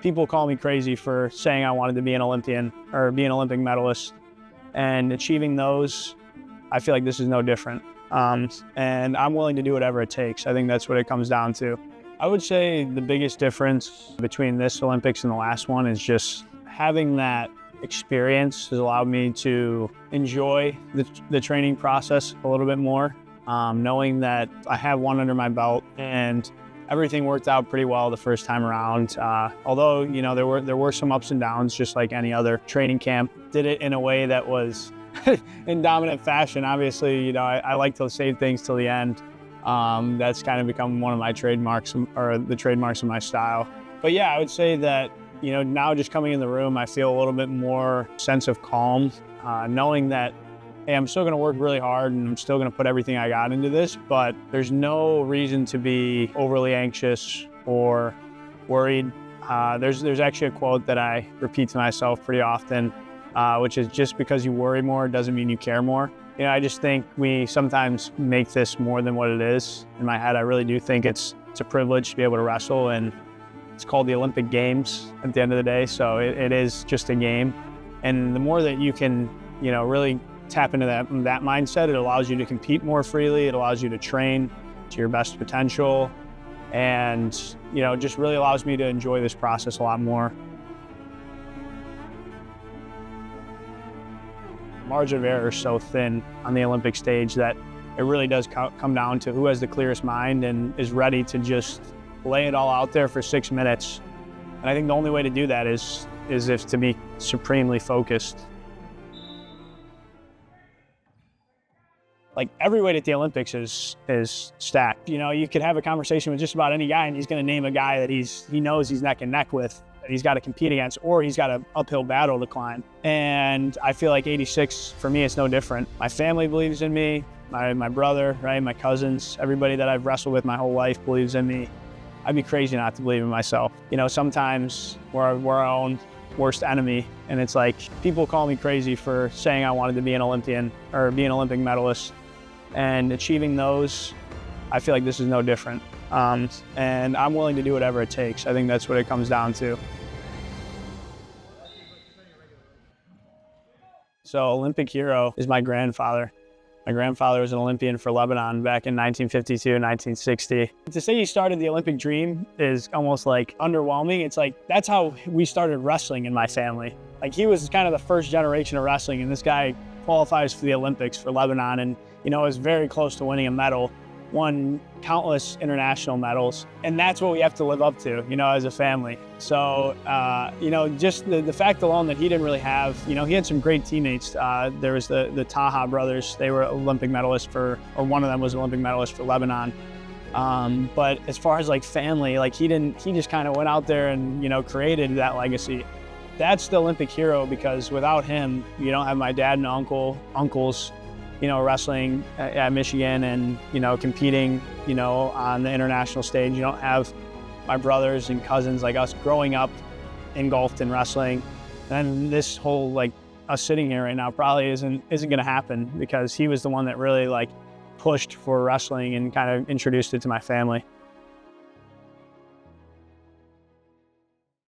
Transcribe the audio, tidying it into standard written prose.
People call me crazy for saying I wanted to be an Olympian or be an Olympic medalist, and achieving those, I feel like this is no different. And I'm willing to do whatever it takes. I think that's what it comes down to. I would say the biggest difference between this Olympics and the last one is just having that experience has allowed me to enjoy the training process a little bit more, knowing that I have one under my belt and everything worked out pretty well the first time around. Although, you know, there were some ups and downs, just like any other training camp. Did it in a way that was in dominant fashion. Obviously, you know, I like to save things till the end. That's kind of become one of my trademarks, or the trademarks of my style. But yeah, I would say that, you know, now just coming in the room, I feel a little bit more sense of calm, knowing that, hey, I'm still gonna work really hard and I'm still gonna put everything I got into this, but there's no reason to be overly anxious or worried. There's actually a quote that I repeat to myself pretty often, which is, just because you worry more doesn't mean you care more. You know, I just think we sometimes make this more than what it is. In my head, I really do think it's a privilege to be able to wrestle, and it's called the Olympic Games at the end of the day, so it is just a game. And the more that you can, you know, really tap into that mindset, it allows you to compete more freely, it allows you to train to your best potential, and, you know, just really allows me to enjoy this process a lot more. The margin of error is so thin on the Olympic stage that it really does come down to who has the clearest mind and is ready to just lay it all out there for 6 minutes. And I think the only way to do that is if to be supremely focused. Like, every weight at the Olympics is stacked. You know, you could have a conversation with just about any guy and he's gonna name a guy that he knows he's neck and neck with, that he's got to compete against, or he's got an uphill battle to climb. And I feel like 86, for me, it's no different. My family believes in me, my brother, right, my cousins, everybody that I've wrestled with my whole life believes in me. I'd be crazy not to believe in myself. You know, sometimes we're our own worst enemy, and it's like, people call me crazy for saying I wanted to be an Olympian or be an Olympic medalist, and achieving those, I feel like this is no different. And I'm willing to do whatever it takes. I think that's what it comes down to. So Olympic hero is my grandfather. My grandfather was an Olympian for Lebanon back in 1952, 1960. To say he started the Olympic dream is almost like underwhelming. It's like, that's how we started wrestling in my family. Like, he was kind of the first generation of wrestling, and this guy qualifies for the Olympics for Lebanon, and, you know, is very close to winning a medal, won countless international medals, and that's what we have to live up to, you know, as a family. So, you know, just the fact alone that he didn't really have, you know, he had some great teammates. There was the Taha brothers. They were Olympic medalists or one of them was an Olympic medalist for Lebanon. But as far as like family, like he just kind of went out there and, you know, created that legacy. That's the Olympic hero, because without him, you don't have my dad and uncles, you know, wrestling at Michigan and, you know, competing, you know, on the international stage. You don't have my brothers and cousins like us growing up engulfed in wrestling. And this whole, like, us sitting here right now probably isn't gonna happen, because he was the one that really, like, pushed for wrestling and kind of introduced it to my family.